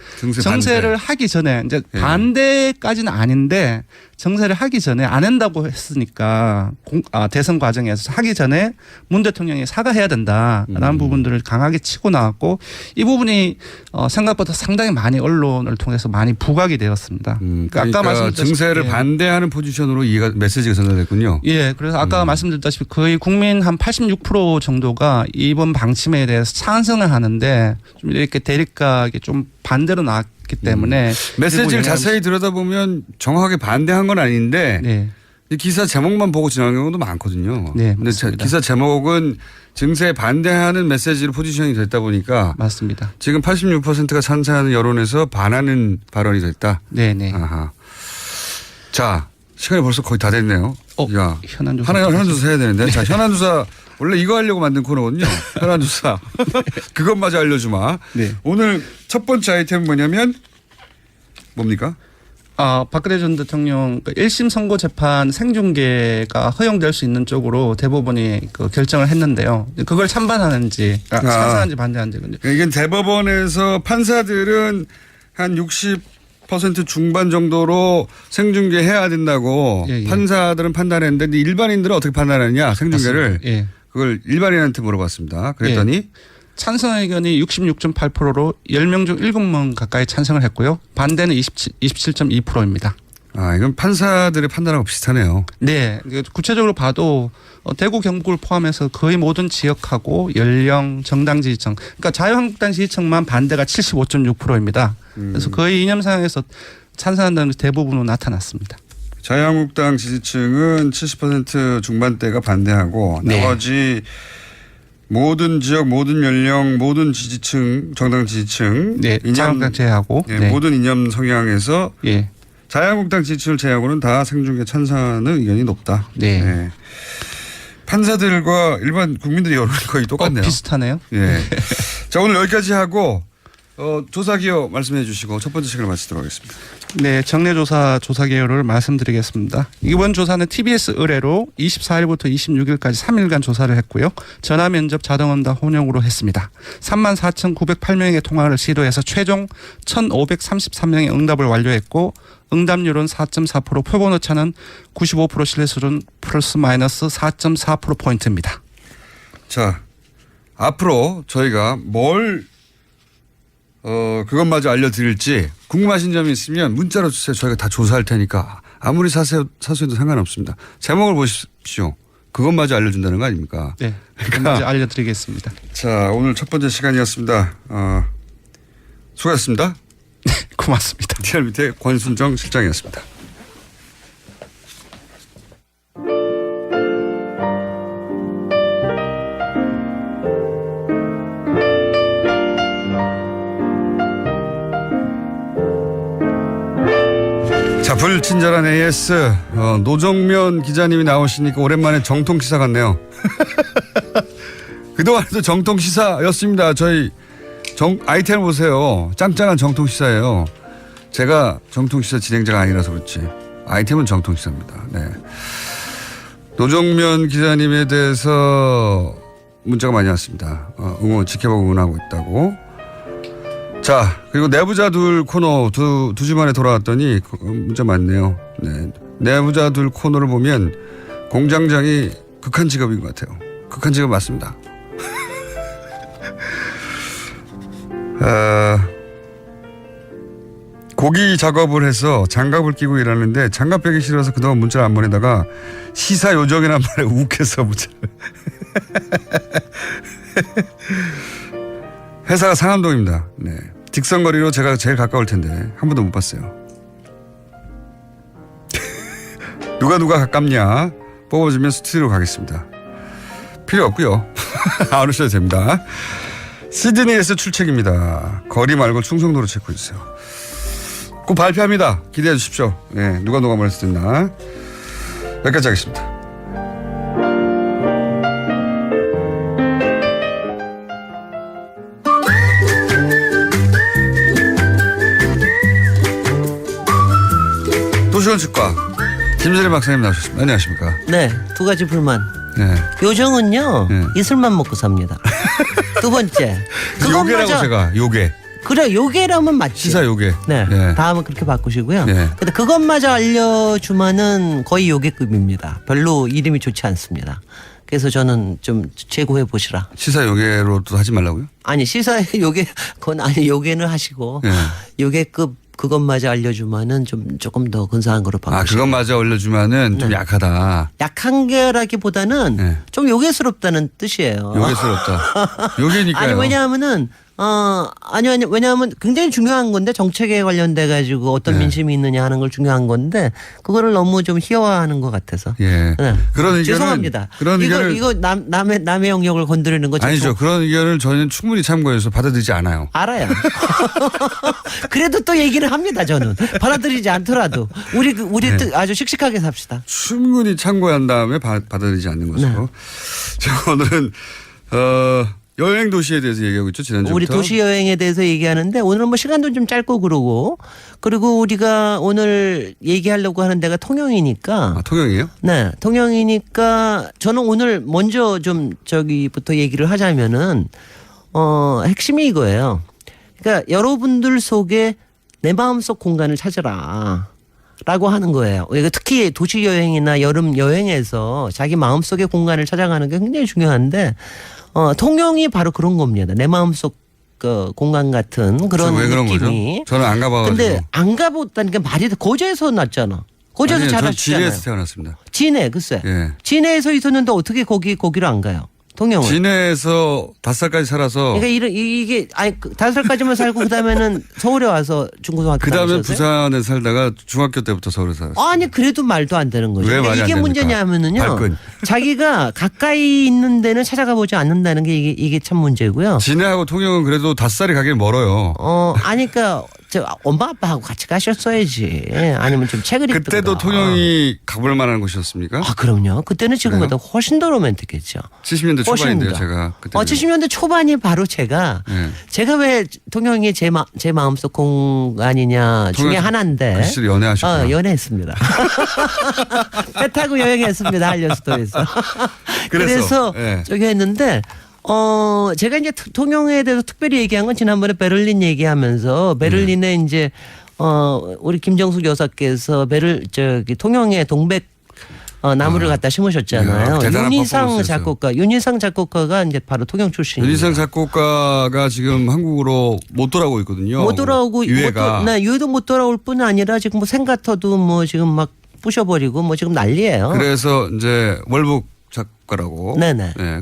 정세를 하기 전에 이제 반대까지는 아닌데 정세를 하기 전에 안 한다고 했으니까 대선 과정에서 하기 전에 문 대통령이 사과해야 된다라는 부분들을 강하게 치고 나왔고 이 부분이 생각보다 상당히 많이 언론을 통해서 많이 부각이 되었습니다. 그러니까 아까 말씀드렸다시피 증세를 반대하는 포지션으로 메시지가 전달됐군요. 예, 그래서 아까 말씀드렸다시피 거의 국민 한 86% 정도가 이번 방침에 대해서 찬성을 하는데 좀 이렇게 대립각이 좀 반대로 나왔기 때문에 메시지를 자세히 들여다보면 정확하게 반대한 건 아닌데 네. 기사 제목만 보고 지나간 경우도 많거든요. 네, 근데 맞습니다. 기사 제목은 증세에 반대하는 메시지로 포지션이 됐다 보니까 맞습니다. 지금 86%가 찬성하는 여론에서 반하는 발언이 됐다. 네네. 아하. 자, 시간이 벌써 거의 다 됐네요. 야, 현안조사 현안조사 해야 되는데. 자, 현안조사 원래 이거 하려고 만든 코너거든요. 현안조사. 그것마저 알려주마. 네. 오늘 첫 번째 아이템은 뭐냐면 뭡니까? 박근혜 전 대통령 1심 선고 재판 생중계가 허용될 수 있는 쪽으로 대법원이 결정을 했는데요. 그걸 찬반하는지 찬성하는지 반대하는지. 이게 대법원에서 판사들은 한 60% 중반 정도로 생중계해야 된다고 판사들은 판단했는데 일반인들은 어떻게 판단하느냐 생중계를. 예. 그걸 일반인한테 물어봤습니다. 그랬더니 예. 찬성 의견이 66.8%로 10명 중 7명 가까이 찬성을 했고요. 반대는 27.2%입니다. 이건 판사들의 판단하고 비슷하네요. 네. 구체적으로 봐도 대구 경북을 포함해서 거의 모든 지역하고 연령, 정당 지지층. 그러니까 자유한국당 지지층만 반대가 75.6%입니다. 그래서 거의 이념상에서 찬성한다는 대부분으로 나타났습니다. 자유한국당 지지층은 70% 중반대가 반대하고 네. 나머지 모든 지역, 모든 연령, 모든 지지층, 정당 지지층, 네, 자유한국당 제외하고 네. 모든 이념 성향에서 자유한국당 지지층을 제외하고는 다 생중계 찬성하는 의견이 높다. 네. 네. 판사들과 일반 국민들의 여론이 거의 똑같네요. 비슷하네요. 예. 자, 오늘 여기까지 하고 조사 기여 말씀해 주시고 첫 번째 시간을 마치도록 하겠습니다. 네, 정례조사 조사 개요를 말씀드리겠습니다. 이번 조사는 TBS 의뢰로 24일부터 26일까지 3일간 조사를 했고요. 전화 면접 자동응답 혼용으로 했습니다. 34,908명의 통화를 시도해서 최종 1,533명의 응답을 완료했고 응답률은 4.4%, 표본 오차는 95% 신뢰 수준 플러스 마이너스 4.4%포인트입니다. 자, 앞으로 저희가 뭘 그것마저 알려드릴지 궁금하신 점이 있으면 문자로 주세요. 저희가 다 조사할 테니까 아무리 사소해도 상관없습니다. 제목을 보십시오. 그것마저 알려준다는 거 아닙니까? 네, 그것마저 알려드리겠습니다. 자, 오늘 첫 번째 시간이었습니다. 수고하셨습니다. 고맙습니다. TRBT의 권순정 실장이었습니다. 자, 불친절한 AS 노정면 기자님이 나오시니까 오랜만에 정통 시사 같네요. 그동안도 정통 시사였습니다. 저희 아이템 보세요. 짱짱한 정통 시사예요. 제가 정통 시사 진행자가 아니라서 그렇지 아이템은 정통 시사입니다. 네. 노정면 기자님에 대해서 문자가 많이 왔습니다. 지켜보고 응원하고 있다고. 자, 그리고 내부자 둘 코너 두 주 만에 돌아왔더니 문자 많네요. 네. 내부자 둘 코너를 보면 공장장이 극한 직업인 것 같아요. 극한 직업 맞습니다. 고기 작업을 해서 장갑을 끼고 일하는데 장갑 빼기 싫어서 그동안 문자를 안 보내다가 시사 요정이란 말에 욱해서 문자를. 회사가 상암동입니다. 네. 직선거리로 제가 제일 가까울 텐데 한 번도 못 봤어요. 누가 가깝냐 뽑아주면 스튜디오로 가겠습니다. 필요 없고요. 안 오셔도 됩니다. 시드니에서 출첵입니다. 거리 말고 충성도로 체크해주세요. 꼭 발표합니다. 기대해 주십시오. 네, 누가 말씀 듣나. 여기까지 하겠습니다. 도시원 치과 김재림 박사님 나오셨습니다. 안녕하십니까? 네, 두 가지 불만. 네. 요정은요 이슬만 먹고 삽니다. 두 번째, 요괴라고 제가 요괴. 그래 요괴라면 맞지. 시사 요괴. 네. 네. 다음은 그렇게 바꾸시고요. 네. 근데 그것마저 알려주면은 거의 요괴급입니다. 별로 이름이 좋지 않습니다. 그래서 저는 좀 재고해 보시라. 시사 요괴로도 하지 말라고요? 아니 시사의 요괴 그건 아니 요괴는 하시고 네. 요괴급 그것마저 알려주면은 좀 조금 더 근사한 거로 바꾸시라. 아 그것마저 알려주면은 좀 약하다. 약한 게라기보다는 좀 요괴스럽다는 뜻이에요. 요괴스럽다. 요괴니까요. 아니 왜냐하면은 아니 왜냐하면 굉장히 중요한 건데 정책에 관련돼 가지고 어떤 민심이 있느냐 하는 걸 중요한 건데 그거를 너무 좀 희화화하는 것 같아서. 예. 네. 그런 의견은 죄송합니다. 그런 의견을 이거 남의 영역을 건드리는 거 아니죠. 그런 의견을 저희는 충분히 참고해서 받아들이지 않아요. 알아요. 그래도 또 얘기를 합니다. 저는 받아들이지 않더라도 우리 아주 씩씩하게 삽시다. 충분히 참고한 다음에 받아들이지 않는 것으로. 자, 오늘은 여행 도시에 대해서 얘기하고 있죠. 지난주부터. 우리 도시 여행에 대해서 얘기하는데 오늘은 뭐 시간도 좀 짧고 그러고 그리고 우리가 오늘 얘기하려고 하는 데가 통영이니까. 아, 통영이에요? 네, 통영이니까 저는 오늘 먼저 좀 저기부터 얘기를 하자면은 핵심이 이거예요. 그러니까 여러분들 속에 내 마음속 공간을 찾으라. 라고 하는 거예요. 특히 도시 여행이나 여름 여행에서 자기 마음속의 공간을 찾아가는 게 굉장히 중요한데 통영이 바로 그런 겁니다. 내 마음속 그 공간 같은 그런 왜 그런 느낌이. 거죠? 저는 안 가봐가지고. 근데 안 가봤다는 게 말이 돼. 고제에서 났잖아. 고제에서 자라셨잖아요. 진해에서 태어났습니다. 진해 글쎄. 예. 진해에서 있었는데 어떻게 거기로 안 가요? 통영을. 진해에서 5살까지 살아서. 그러니까 이게 아니 5살까지만 살고 그다음에는 서울에 와서 중고등학교. 그다음에 부산에 살다가 중학교 때부터 서울에 살았어요. 아니 그래도 말도 안 되는 거죠. 왜 말이 안 이게 됩니까? 문제냐면은요. 발끈. 자기가 가까이 있는 데는 찾아가 보지 않는다는 게 이게 참 문제고요. 진해하고 통영은 그래도 5살이 가긴 멀어요. 아니 그러니까 저 엄마 아빠하고 같이 가셨어야지. 아니면 좀 책을 읽든가. 그때도 통영이 가볼 만한 곳이었습니까? 아 그럼요. 그때는 지금보다 훨씬 더 로맨틱했죠. 70년대 초반인데요, 제가. 그때. 70년대 초반이 바로 제가 왜 통영이 제 마음속 공간이냐 중에 하나인데. 글쎄 연애하셨구나. 연애했습니다. 배 타고 여행했습니다. 한려수도에서. 그래서 저기 했는데 제가 이제 통영에 대해서 특별히 얘기한 건 지난번에 베를린 얘기하면서 베를린에 이제 우리 김정숙 여사께서 통영에 동백 나무를 갖다 심으셨잖아요. 윤희상 작곡가가 이제 바로 통영 출신이에요. 윤희상 작곡가가 지금 한국으로 못 돌아오고 있거든요. 못 돌아오고 유해도 못 돌아올 뿐 아니라 지금 뭐 생가터도 뭐 지금 막 부셔버리고 뭐 지금 난리예요. 그래서 이제 월북 작가라고. 네네. 네.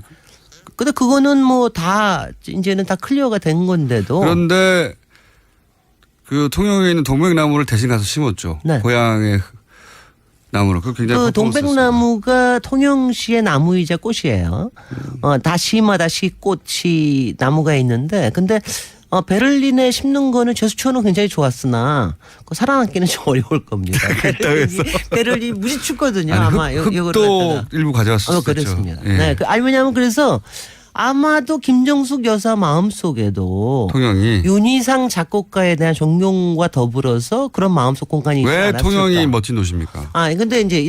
근데 그거는 뭐 다 이제는 다 클리어가 된 건데도. 그런데 그 통영에 있는 동백나무를 대신 가서 심었죠. 네. 고향의 나무를. 그 굉장히 그 동백나무가 통영시의 나무이자 꽃이에요. 다 시마다 시꽃이 나무가 있는데 근데 베를린에 심는 거는 제수초는 굉장히 좋았으나 살아남기는 좀 어려울 겁니다. 베를린 무지 춥거든요. 아마 흙도 일부 가져왔었죠. 그렇습니다. 예. 네, 왜냐하면 그래서 아마도 김정숙 여사 마음속에도 통영이 윤희상 작곡가에 대한 존경과 더불어서 그런 마음속 공간이 있지 않았을까. 왜 통영이 멋진 도시입니까? 근데 이제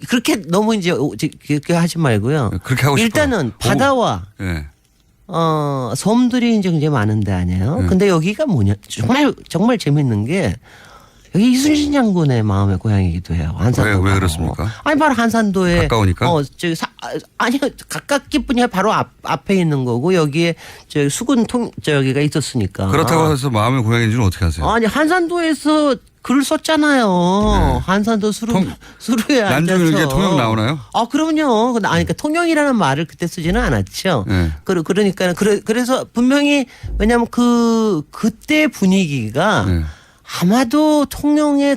그렇게 너무 이제 그렇게 하지 말고요. 그렇게 하고 싶어요. 일단은 바다와 섬들이 이제 굉장히 많은데 아니에요. 근데 여기가 뭐냐 정말 재밌는 게 여기 이순신 장군의 마음의 고향이기도 해요. 한산도. 왜 그렇습니까? 아니 바로 한산도에 가까우니까. 아니 가깝기뿐이야 바로 앞에 있는 거고 여기에 수군 저기가 있었으니까. 그렇다고 해서 마음의 고향인지는 어떻게 아세요? 아니 한산도에서 글을 썼잖아요. 네. 한산도 수루에 앉아서. 난중에 이게 통영 나오나요? 그럼요. 그러니까 통영이라는 말을 그때 쓰지는 않았죠. 네. 그러니까 그래서 분명히 왜냐하면 그때 분위기가. 아마도 통영의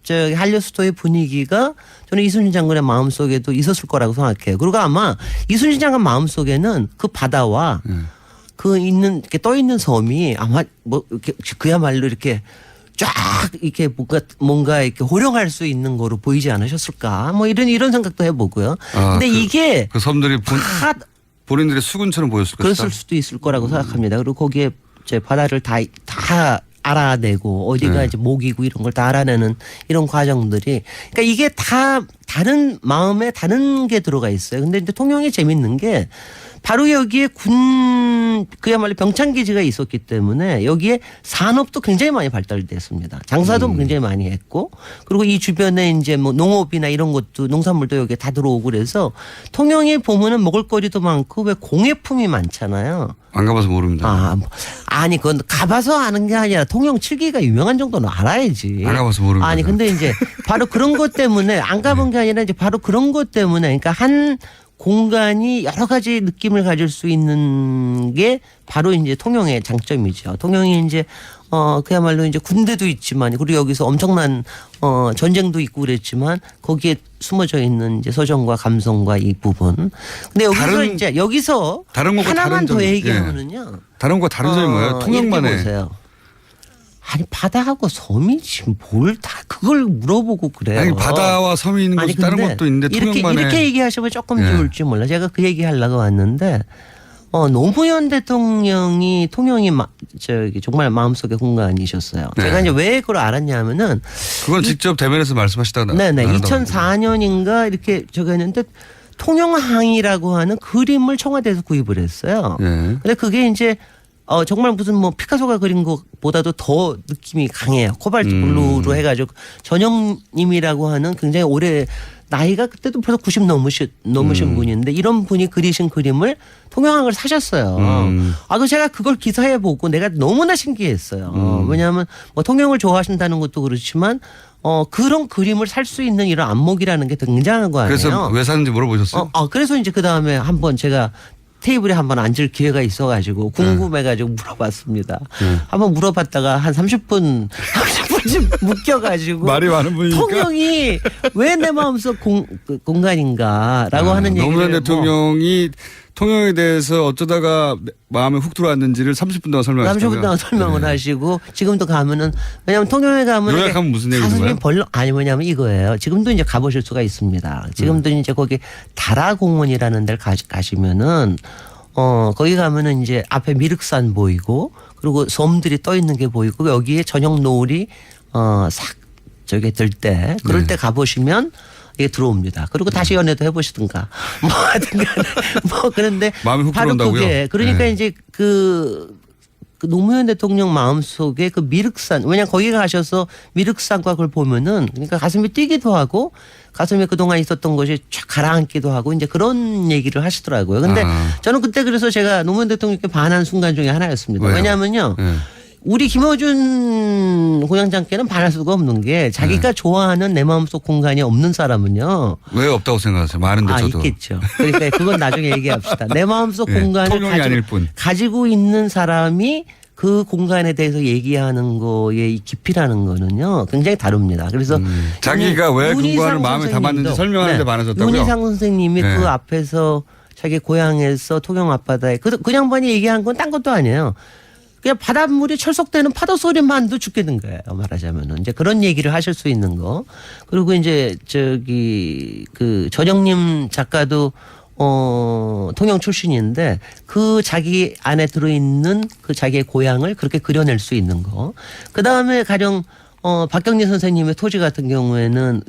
한려수도의 분위기가 저는 이순신 장군의 마음속에도 있었을 거라고 생각해요. 그리고 아마 이순신 장군 마음속에는 그 바다와 이렇게 떠 있는 섬이 아마 뭐 이렇게 그야말로 이렇게 쫙 이렇게 뭔가 이렇게 호령할 수 있는 거로 보이지 않으셨을까? 뭐 이런 생각도 해보고요. 근데 이게 그 섬들이 본인들의 수군처럼 보였을 것이다. 그랬을 수도 있을 거라고 생각합니다. 그리고 거기에 바다를 다 알아내고 어디가 이제 목이고 이런 걸 다 알아내는 이런 과정들이 그러니까 이게 다 다른 마음에 다른 게 들어가 있어요. 근데 이제 통영이 재밌는 게 바로 여기에 그야말로 병창기지가 있었기 때문에 여기에 산업도 굉장히 많이 발달됐습니다. 장사도 굉장히 많이 했고 그리고 이 주변에 이제 뭐 농업이나 이런 것도 농산물도 여기에 다 들어오고 그래서 통영에 보면은 먹을거리도 많고 왜 공예품이 많잖아요. 안 가봐서 모릅니다. 아니 그건 가봐서 아는 게 아니라 통영 칠기가 유명한 정도는 알아야지. 안 가봐서 모릅니다. 아니 근데 이제 바로 그런 것 때문에 안 가본 게 아니라 이제 바로 그런 것 때문에 그러니까 한 공간이 여러 가지 느낌을 가질 수 있는 게 바로 이제 통영의 장점이죠. 통영이 이제 그야말로 이제 군대도 있지만 그리고 여기서 엄청난 전쟁도 있고 그랬지만 거기에 숨어져 있는 이제 서정과 감성과 이 부분. 근데 여기서 이제 여기서 다른 하나만 더 얘기하면은요. 다른 거 다른 점이 뭐예요? 통영만의. 보세요. 아니 바다하고 섬이 지금 뭘 다 그걸 물어보고 그래요. 아니 바다와 섬이 있는 것도 다른 것도 있는데 통영만에. 이렇게 얘기하시면 조금 좋을지 몰라. 제가 그 얘기 하려고 왔는데 노무현 대통령이 통영이 정말 마음속의 공간이셨어요. 네. 제가 이제 왜 그걸 알았냐면은 그건 직접 대면에서 말씀하시다가 네네 2004년인가 이렇게 저기 했는데 통영항이라고 하는 그림을 청와대에서 구입을 했어요. 네. 근데 그게 이제 정말 무슨 뭐 피카소가 그린 것보다도 더 느낌이 강해요. 코발트 블루로 해가지고 전영님이라고 하는 굉장히 오래 나이가 그때도 벌써 90 넘으신 분인데 이런 분이 그리신 그림을 통영항을 사셨어요. 그 제가 그걸 기사에 보고 내가 너무나 신기했어요. 왜냐하면 뭐 통영을 좋아하신다는 것도 그렇지만 그런 그림을 살 수 있는 이런 안목이라는 게 굉장한 거 아니에요. 그래서 왜 사는지 물어보셨어요? 그래서 이제 그 다음에 한번 제가 테이블에 한번 앉을 기회가 있어가지고 궁금해가지고 물어봤습니다. 한번 물어봤다가 한 30분쯤 묶여가지고 말이 많은 분이니까 통영이 왜 내 마음속 공간인가라고 하는 얘기를 노무현 대통령이 통영에 대해서 어쩌다가 마음에 훅 들어왔는지를 30분 동안 설명하셨다고요? 30분 동안 설명을 하시고 지금도 가면은 왜냐하면 통영에 가면 요약하면 무슨 얘기인가요? 가슴이 벌렁 아니 뭐냐면 이거예요. 지금도 이제 가보실 수가 있습니다. 지금도 이제 거기 다라공원이라는 데를 가시면은 거기 가면은 이제 앞에 미륵산 보이고 그리고 섬들이 떠 있는 게 보이고 여기에 저녁 노을이 싹 저기 들 때 그럴 때 가보시면 이게 들어옵니다. 그리고 다시 연애도 해보시든가 뭐 하든가 뭐 그런데 마음이 훅 바로 들어온다고요? 그게 그러니까 이제 그 노무현 대통령 마음속에 그 미륵산 왜냐면 거기 가셔서 미륵산과 그걸 보면은 그러니까 가슴이 뛰기도 하고 가슴에 그동안 있었던 것이 쫙 가라앉기도 하고 이제 그런 얘기를 하시더라고요. 근데 저는 그때 그래서 제가 노무현 대통령께 반한 순간 중에 하나였습니다. 왜요? 왜냐하면요. 우리 김어준 공장장께는 반할 수가 없는 게 자기가 좋아하는 내 마음속 공간이 없는 사람은요. 왜 없다고 생각하세요? 많은데 저도. 있겠죠. 그러니까 그건 나중에 얘기합시다. 내 마음속 공간을 통영이 아닐 뿐. 가지고 있는 사람이 그 공간에 대해서 얘기하는 거의 이 깊이라는 거는요 굉장히 다릅니다. 그래서 자기가 왜 그 공간을 마음에 담았는지 설명하는데 많아졌다고요? 윤희상 선생님이 그 앞에서 자기 고향에서 통영 앞바다에 그 양반이 얘기한 건 딴 것도 아니에요. 그냥 바닷물이 철썩되는 파도 소리만도 죽겠는 거예요. 말하자면은 이제 그런 얘기를 하실 수 있는 거. 그리고 이제 저기 그 전영님 작가도 통영 출신인데 그 자기 안에 들어있는 그 자기의 고향을 그렇게 그려낼 수 있는 거. 그 다음에 가령 박경리 선생님의 토지 같은 경우에는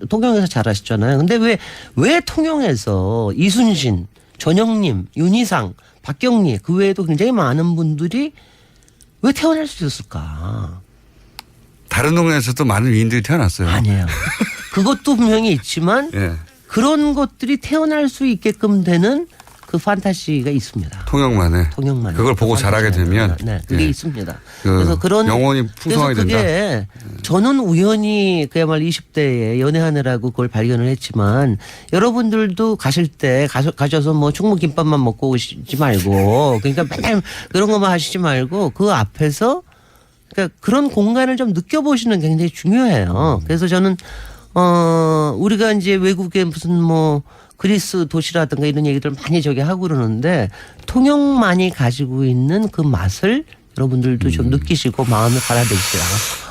통영에서 잘하셨잖아요. 근데 왜 통영에서 이순신, 전영님, 윤희상, 박경리 그 외에도 굉장히 많은 분들이 왜 태어날 수 있었을까? 다른 동네에서도 많은 위인들이 태어났어요. 아니에요. 그것도 분명히 있지만 그런 것들이 태어날 수 있게끔 되는 그 판타지가 있습니다. 통영만에. 그걸 보고 자라게 되면. 네, 그게 있습니다. 그래서 그런 영혼이 풍성하게 된다. 그게 저는 우연히 그야말로 20대에 연애하느라고 그걸 발견을 했지만 여러분들도 가실 때 가셔서 뭐 충무김밥만 먹고 오시지 말고 그러니까 맨날 그런 것만 하시지 말고 그 앞에서 그러니까 그런 공간을 좀 느껴보시는 게 굉장히 중요해요. 그래서 저는 우리가 이제 외국에 무슨 뭐 그리스 도시라든가 이런 얘기들 많이 저기 하고 그러는데 통영만이 가지고 있는 그 맛을 여러분들도 좀 느끼시고 마음에 받아들이시라.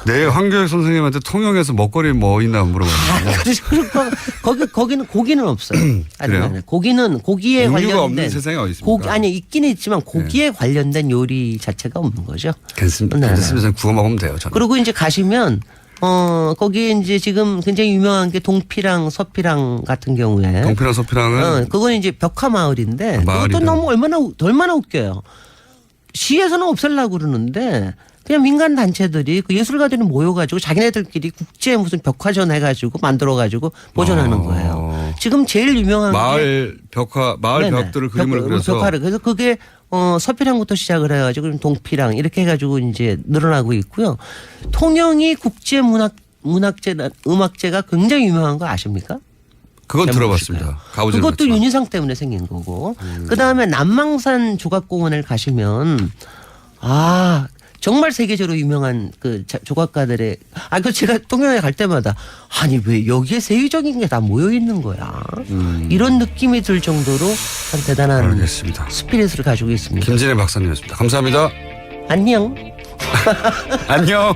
네, 황교익 선생님한테 통영에서 먹거리 뭐 있나 물어봤는데. 거기는 고기는 없어요. 그래요? 고기는 고기에 관련된 없는 세상에 어디 있습니까? 있긴 있지만 고기에 관련된 요리 자체가 없는 거죠. 괜찮습니다. 구워 먹으면 돼요. 저는. 그리고 이제 가시면 거기에 이제 지금 굉장히 유명한 게 동피랑 서피랑 같은 경우에. 동피랑 서피랑은 그건 이제 벽화 마을인데 그것도 너무 얼마나 웃겨요. 시에서는 없애려고 그러는데 그냥 민간 단체들이 그 예술가들이 모여가지고 자기네들끼리 국제 무슨 벽화전 해가지고 만들어가지고 보존하는 거예요. 지금 제일 유명한 마을 벽화, 마을 벽들을 그림을 그려서. 벽화를. 그래서 그게 서피랑부터 시작을 해가지고 동피랑 이렇게 해가지고 이제 늘어나고 있고요. 통영이 국제 음악제가 굉장히 유명한 거 아십니까? 그건 들어봤습니다. 가보지 그것도 윤희상 때문에 생긴 거고. 그 다음에 남망산 조각공원을 가시면 정말 세계적으로 유명한 그 조각가들의 그 제가 통영에 갈 때마다 아니 왜 여기에 세계적인 게 다 모여 있는 거야. 이런 느낌이 들 정도로 참 대단한 알겠습니다. 스피릿을 가지고 있습니다. 김진애 박사님이었습니다. 감사합니다. 안녕. 안녕.